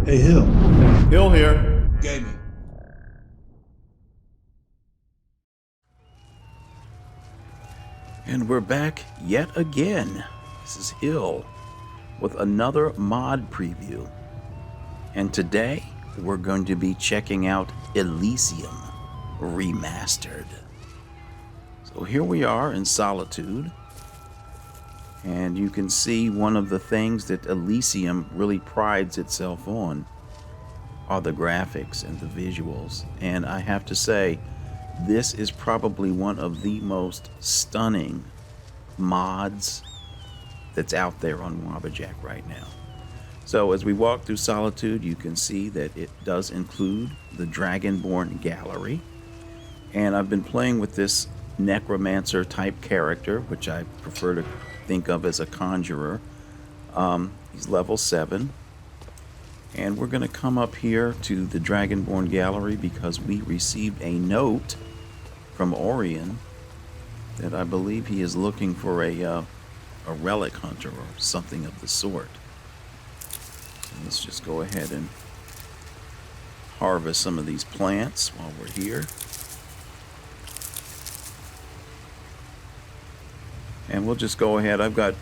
Hey, Hill. Hill here. Gaming. And we're back yet again. This is Hill with another mod preview. And today we're going to be checking out Elysium Remastered. So here we are in Solitude. And you can see one of the things that Elysium really prides itself on are the graphics and the visuals. And I have to say, this is probably one of the most stunning mods that's out there on Wabbajack right now. So as we walk through Solitude, you can see that it does include the Dragonborn Gallery. And I've been playing with this necromancer type character, which I prefer to think of as a conjurer. He's level 7. And we're going to come up here to the Dragonborn Gallery because we received a note from Orion that I believe he is looking for a relic hunter or something of the sort. And let's just go ahead and harvest some of these plants while we're here. And we'll just go ahead. I've got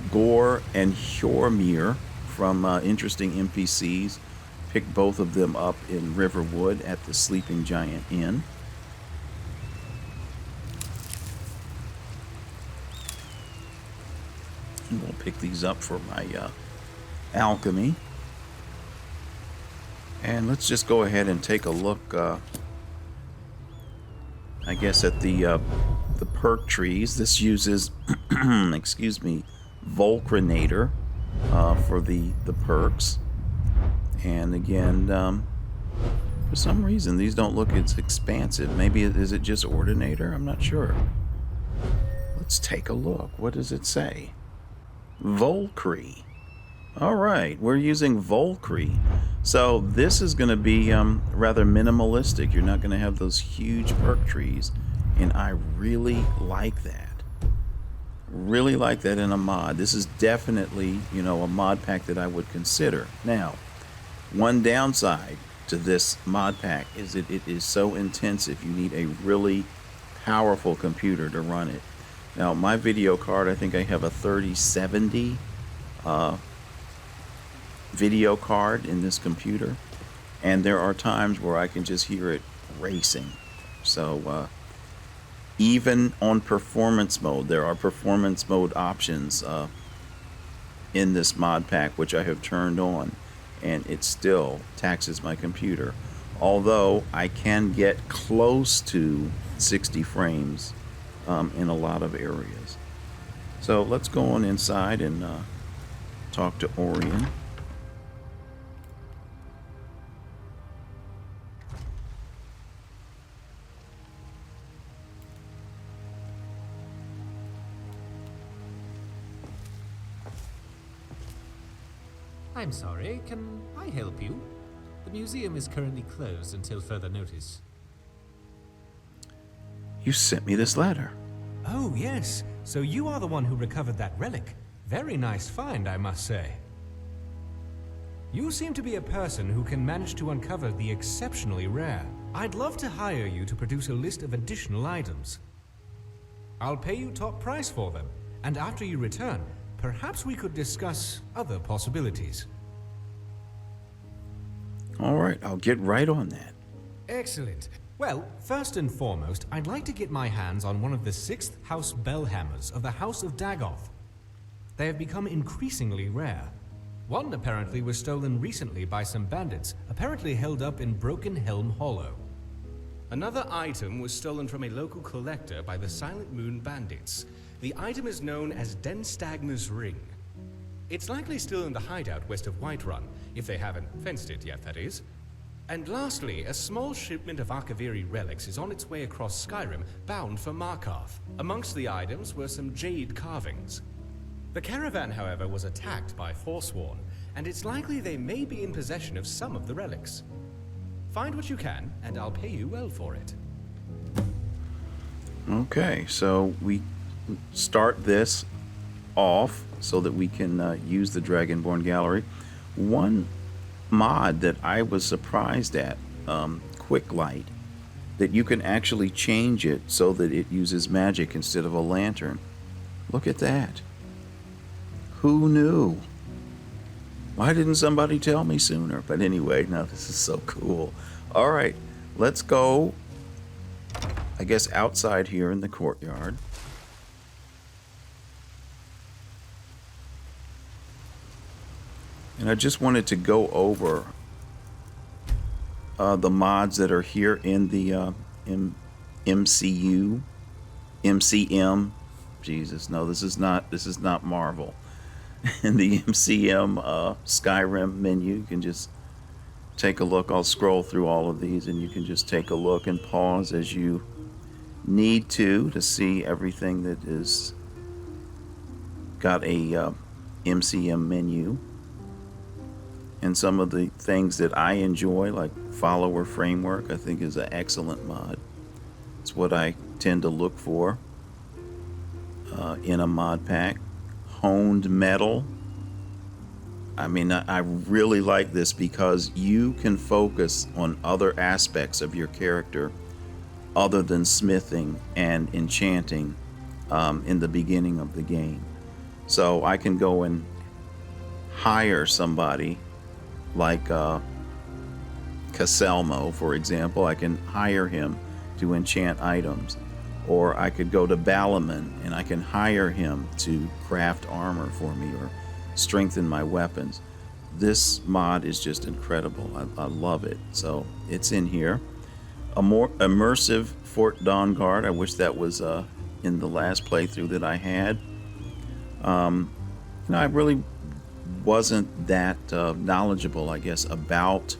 Gore and Hjormir from Interesting NPCs. Picked both of them up in Riverwood at the Sleeping Giant Inn. And we'll pick these up for my alchemy. And let's just go ahead and take a look, I guess, at the perk trees. This uses, excuse me, Volcrinator for the perks. And again, for some reason, these don't look as expansive. Maybe is it just Ordinator? I'm not sure. Let's take a look. What does it say? Volcry. All right, we're using Volcry. So this is going to be rather minimalistic. You're not going to have those huge perk trees. And I really like that. Really like that in a mod. This is definitely, you know, a mod pack that I would consider. Now, one downside to this mod pack is that it is so intensive. You need a really powerful computer to run it. Now, my video card, I think I have a 3070 video card in this computer. And there are times where I can just hear it racing. So, even on performance mode, there are performance mode options in this mod pack, which I have turned on, and it still taxes my computer. Although I can get close to 60 frames in a lot of areas. So let's go on inside and talk to Orion. I'm sorry, can I help you? The museum is currently closed until further notice. You sent me this letter. Oh, yes. So you are the one who recovered that relic. Very nice find, I must say. You seem to be a person who can manage to uncover the exceptionally rare. I'd love to hire you to produce a list of additional items. I'll pay you top price for them, and after you return, perhaps we could discuss other possibilities. All right, I'll get right on that. Excellent. Well, first and foremost, I'd like to get my hands on one of the 6th House Bellhammers of the House of Dagoth. They have become increasingly rare. One apparently was stolen recently by some bandits, apparently held up in broken Helm Hollow. Another item was stolen from a local collector by the Silent Moon bandits. The item is known as Denstagner's Ring. It's likely still in the hideout west of Whiterun, if they haven't fenced it yet, that is. And lastly, a small shipment of Arkaviri relics is on its way across Skyrim, bound for Markarth. Amongst the items were some jade carvings. The caravan, however, was attacked by Forsworn, and it's likely they may be in possession of some of the relics. Find what you can, and I'll pay you well for it. Okay, so we start this off so that we can use the Dragonborn Gallery. One mod that I was surprised at, Quick Light, that you can actually change it so that it uses magic instead of a lantern. Look at that. Who knew? Why didn't somebody tell me sooner? But anyway, no, this is so cool. All right, let's go, I guess, outside here in the courtyard. And I just wanted to go over the mods that are here in the MCM. Jesus, no, this is not Marvel. In the MCM Skyrim menu, you can just take a look. I'll scroll through all of these, and you can just take a look and pause as you need to see everything that is got a MCM menu. And some of the things that I enjoy, like Follower Framework, I think is an excellent mod. It's what I tend to look for in a mod pack. Honed Metal. I mean, I really like this because you can focus on other aspects of your character other than smithing and enchanting in the beginning of the game. So I can go and hire somebody like Caselmo, for example. I can hire him to enchant items. Or I could go to Balaman and I can hire him to craft armor for me or strengthen my weapons. This mod is just incredible. I love it. So it's in here. A more immersive Fort Dawnguard. I wish that was in the last playthrough that I had. I really wasn't that knowledgeable, I guess, about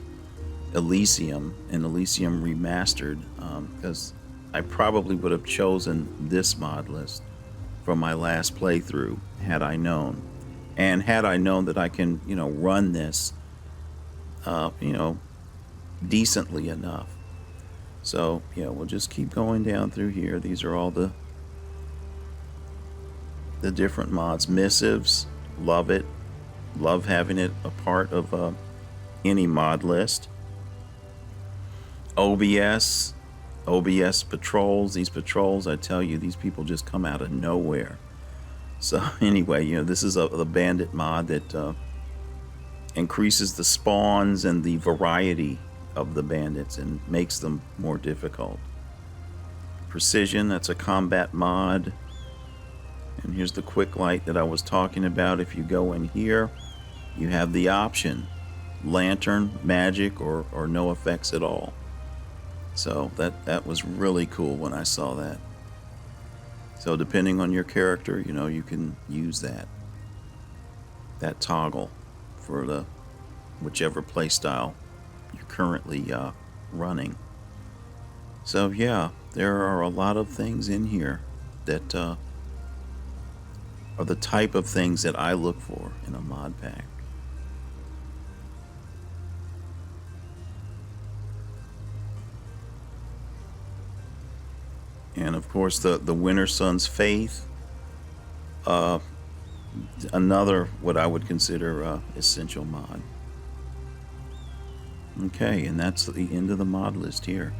Elysium and Elysium Remastered, because I probably would have chosen this mod list from my last playthrough had I known. And had I known that I can, run this, decently enough. So, we'll just keep going down through here. These are all the different mods. Missives, love it. Love having it a part of any mod list. OBS patrols. These patrols, I tell you, these people just come out of nowhere. So anyway, this is the bandit mod that increases the spawns and the variety of the bandits and makes them more difficult. Precision, that's a combat mod. And here's the quick light that I was talking about. If you go in here, you have the option lantern, magic, or no effects at all. So that was really cool when I saw that. So depending on your character, you can use that toggle for the whichever playstyle you're currently running. So yeah, there are a lot of things in here that are the type of things that I look for in a mod pack. And of course the Winter Sun's Faith, another what I would consider essential mod. Okay, and that's the end of the mod list here.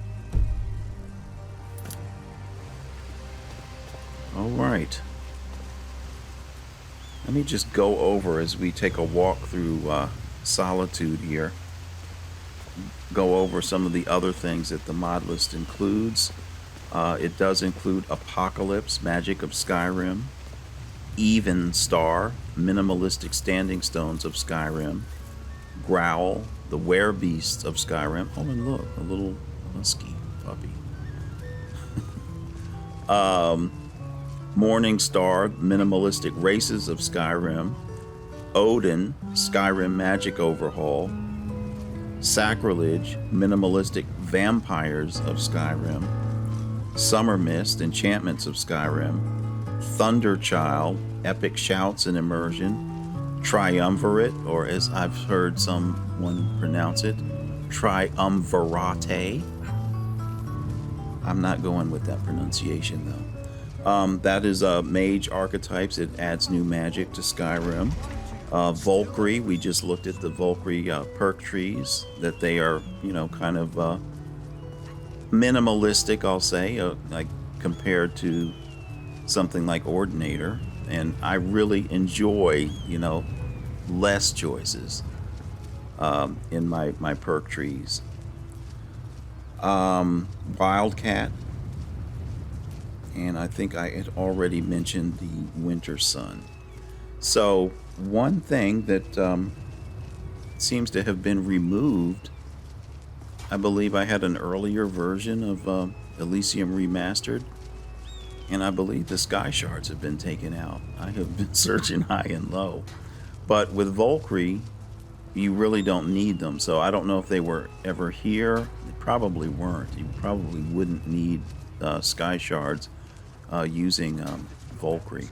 All right. Let me just go over as we take a walk through Solitude here. Go over some of the other things that the mod list includes. It does include Apocalypse, Magic of Skyrim, Even Star, Minimalistic Standing Stones of Skyrim, Growl, the Werebeasts of Skyrim. Oh, and look, a little husky puppy. Morning Star, Minimalistic Races of Skyrim, Odin, Skyrim Magic Overhaul, Sacrilege, Minimalistic Vampires of Skyrim, Summer Mist, Enchantments of Skyrim, Thunderchild, Epic Shouts and Immersion, Triumvirate, or as I've heard someone pronounce it, Triumvirate. I'm not going with that pronunciation though. That is Mage Archetypes. It adds new magic to Skyrim. Valkyrie, we just looked at the Valkyrie perk trees, that they are, you know, kind of minimalistic, I'll say, like compared to something like Ordinator. And I really enjoy, you know, less choices in my perk trees. Wildcat, and I think I had already mentioned the Winter Sun. So one thing that seems to have been removed, I believe I had an earlier version of Elysium Remastered, and I believe the sky shards have been taken out. I have been searching high and low, but with Valkyrie, you really don't need them. So I don't know if they were ever here. They probably weren't. You probably wouldn't need sky shards using Valkyrie.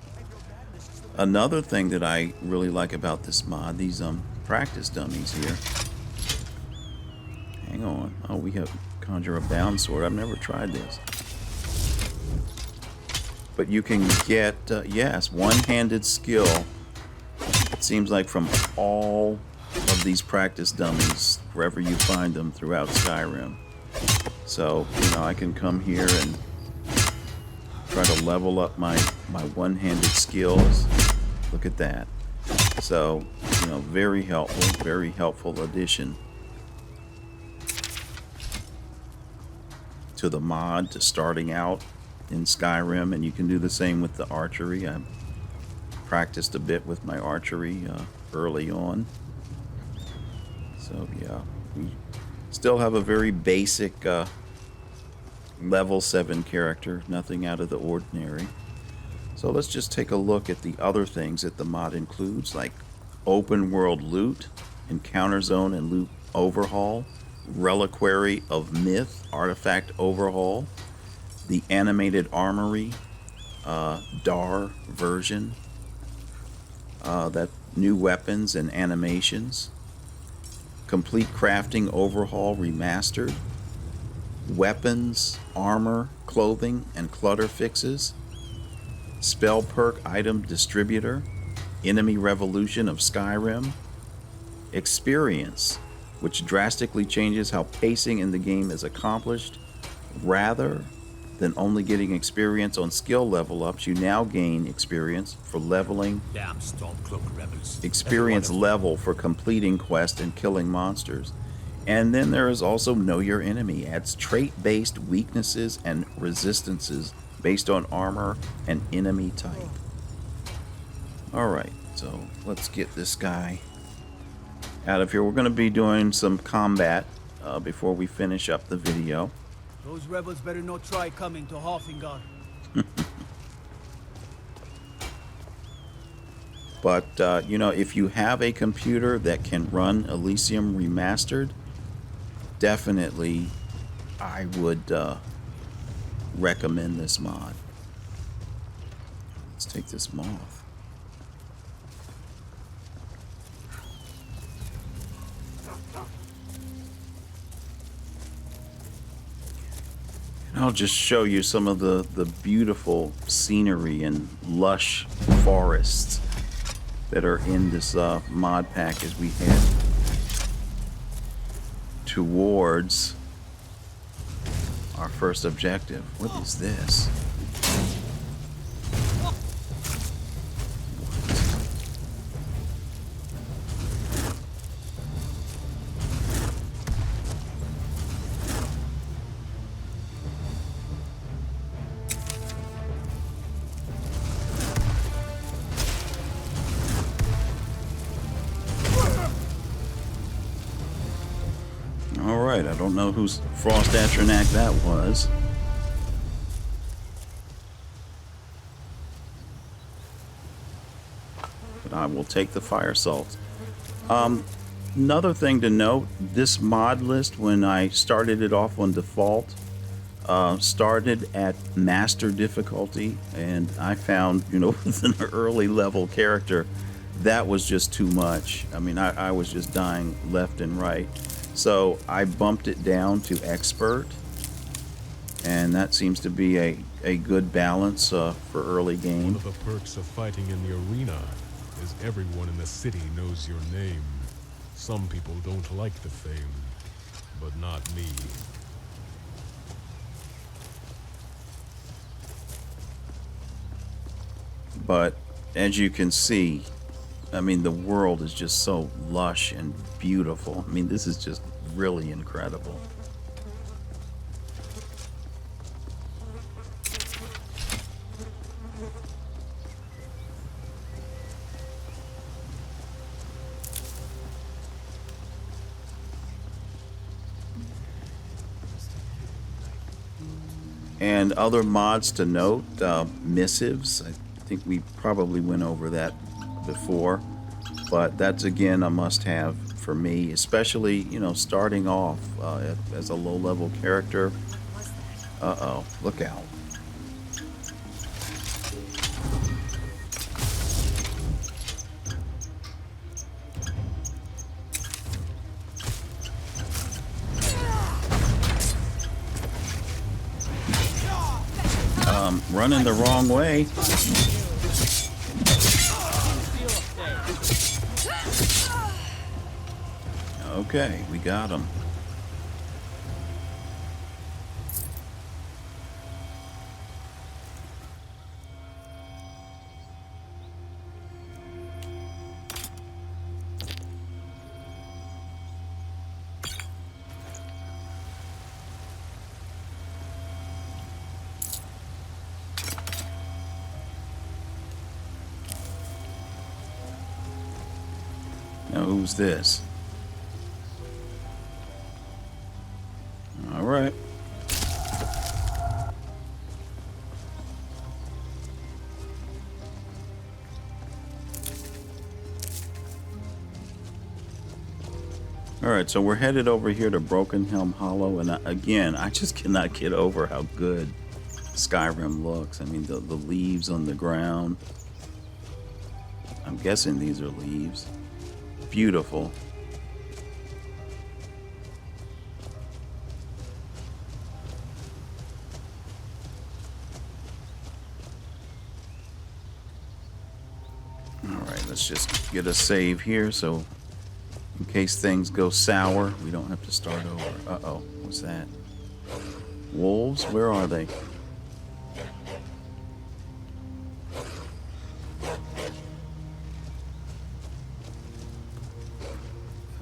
Another thing that I really like about this mod, these practice dummies here. Hang on. Oh, we have conjure a bound sword. I've never tried this. But you can get, yes, one-handed skill. It seems like from all of these practice dummies, wherever you find them throughout Skyrim. So, you know, I can come here and try to level up my one-handed skills. Look at that. So, you know, very helpful addition to the mod, to starting out in Skyrim. And you can do the same with the archery. I practiced a bit with my archery early on. So yeah, we still have a very basic level 7 character, nothing out of the ordinary. So let's just take a look at the other things that the mod includes, like open world loot, encounter zone and loot overhaul, reliquary of myth artifact overhaul, the animated armory DAR version, that new weapons and animations, complete crafting overhaul remastered, weapons, armor, clothing, and clutter fixes, spell perk item distributor, enemy revolution of Skyrim, experience, which drastically changes how pacing in the game is accomplished. Rather than only getting experience on skill level ups, you now gain experience for leveling, Damn Stormcloak rebels. experience level for completing quests and killing monsters. And then there is also Know Your Enemy, adds trait-based weaknesses and resistances based on armor and enemy type. Alright, so let's get this guy out of here. We're going to be doing some combat before we finish up the video. Those rebels better not try coming to Hoffingard. But, you know, if you have a computer that can run Elysium Remastered, definitely I would recommend this mod. Let's take this moth. And I'll just show you some of the beautiful scenery and lush forests that are in this mod pack as we head towards our first objective. What is this? Alright, I don't know whose Frost Atronac that was. But I will take the fire salt. Another thing to note, this mod list, when I started it off on default, started at master difficulty, and I found, you know, with an early level character, that was just too much. I mean, I was just dying left and right. So I bumped it down to expert, and that seems to be a good balance for early game. One of the perks of fighting in the arena as everyone in the city knows your name. Some people don't like the fame, but not me. But as you can see, I mean, the world is just so lush and beautiful. I mean, this is just really incredible. And other mods to note, missives. I think we probably went over that before, but that's again a must-have for me, especially, you know, starting off as a low-level character. Uh-oh, look out. Running the wrong way. Okay, we got him. Now, who's this? All right. All right, so we're headed over here to Broken Helm Hollow, and again, I just cannot get over how good Skyrim looks. I mean, the leaves on the ground. I'm guessing these are leaves. Beautiful. All right, let's just get a save here so in case things go sour, we don't have to start over. Uh-oh, what's that? Wolves? Where are they?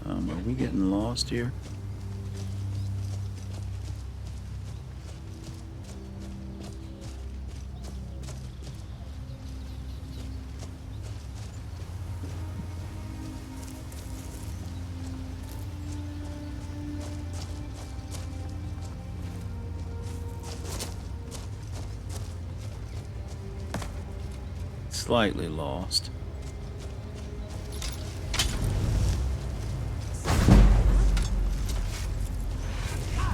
Are we getting lost here? Slightly lost.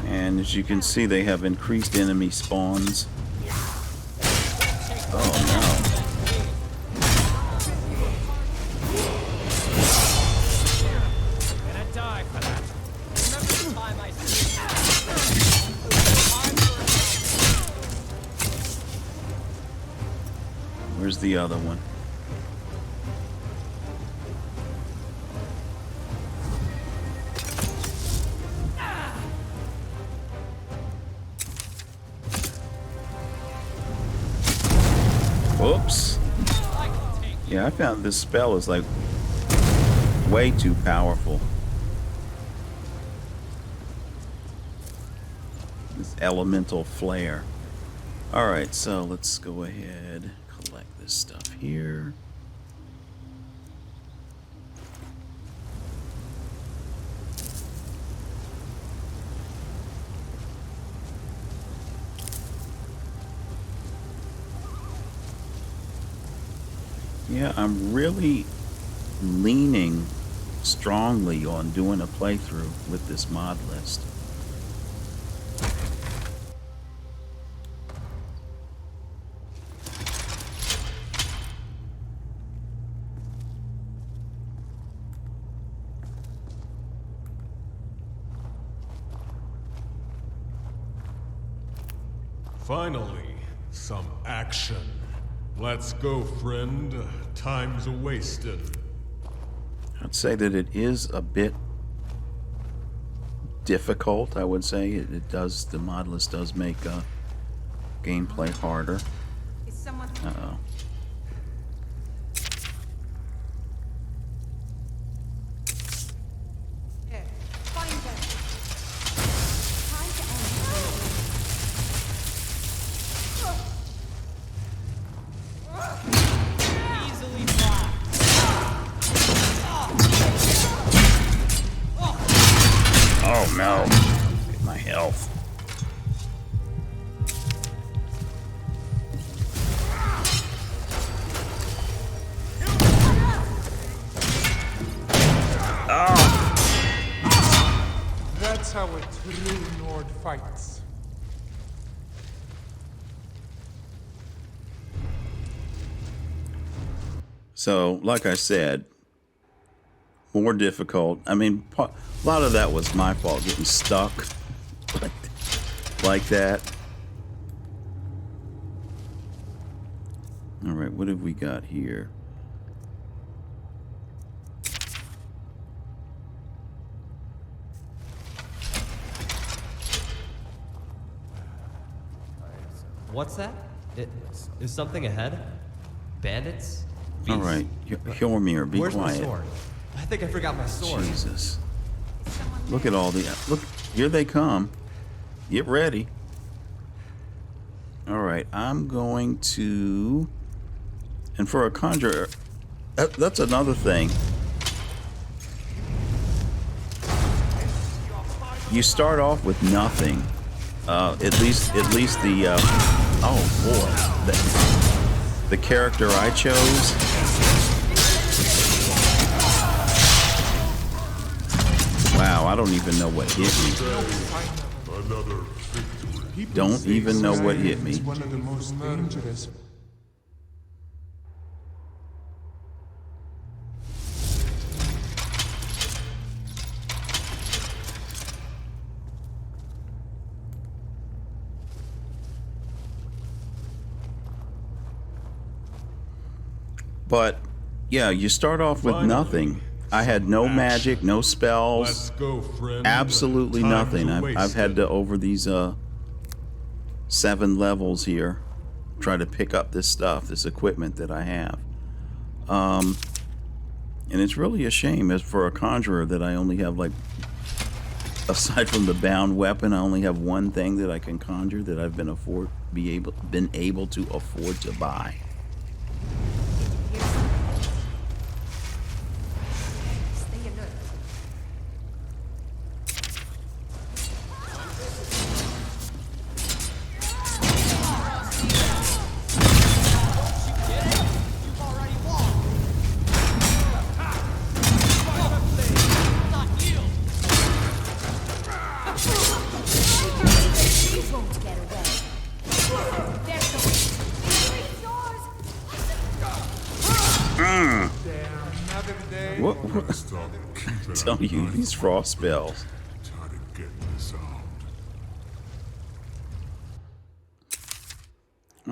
And as you can see, they have increased enemy spawns. Oh no. Gonna die for that. Remember the time I Where's the other one? Whoops. Yeah, I found this spell is like way too powerful. This elemental flare. Alright, so let's go ahead, collect this stuff here. Yeah, I'm really leaning strongly on doing a playthrough with this mod list. Finally, some action. Let's go, friend. Time's a-wasted. I'd say that it is a bit difficult. I would say it does. The modlist does make gameplay harder. Is someone Uh-oh. here? Find them. Time to end. Easily blocked. Oh no! Get my health. That's how a true Nord fights. So, like I said, more difficult. I mean, a lot of that was my fault, getting stuck like that. All right, what have we got here? What's that? Is something ahead? Bandits? All right, Hjormir, be Where's quiet. my sword? I think I forgot my sword. Jesus. Look at all the... Look, here they come. Get ready. All right, I'm going to... And for a conjurer, that's another thing. You start off with nothing. At least the... oh, boy. The character I chose... Wow, I don't even know what hit me. Another victory. Don't even know what hit me. It's one of the most dangerous. But, yeah, you start off with nothing. I had no magic, no spells, Let's go, friend. absolutely Time's nothing. I've had to, over these 7 levels here, try to pick up this stuff, this equipment that I have. And it's really a shame as for a conjurer that I only have, like, aside from the bound weapon, I only have one thing that I can conjure that I've been able to afford to buy. Stay alert. These won't get away. There's the it's yours. Another day. What? Stop keeping Tell you, these frost spells. Try to get this out.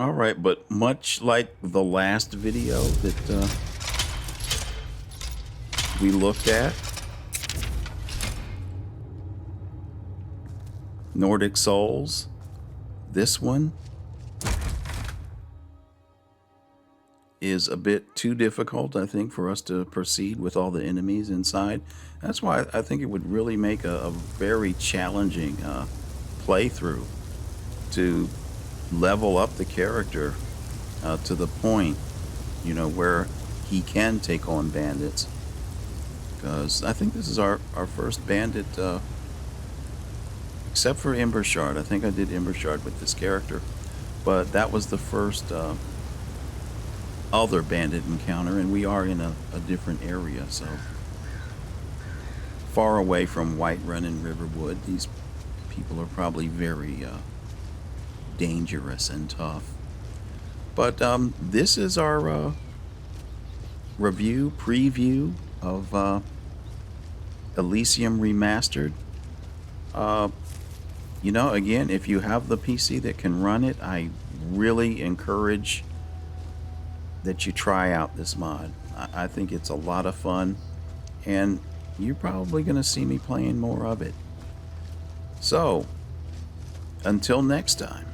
All right, but much like the last video that we looked at, Nordic Souls, this one is a bit too difficult, I think, for us to proceed with all the enemies inside. That's why I think it would really make a very challenging playthrough to level up the character to the point, you know, where he can take on bandits. Because I think this is our first bandit, except for Embershard. I think I did Embershard with this character, but that was the first other bandit encounter, and we are in a different area, so far away from Whiterun and Riverwood. These people are probably very dangerous and tough. But this is our preview of Elysium Remastered. You know, again, if you have the PC that can run it, I really encourage that you try out this mod. I think it's a lot of fun, and you're probably going to see me playing more of it. So, until next time,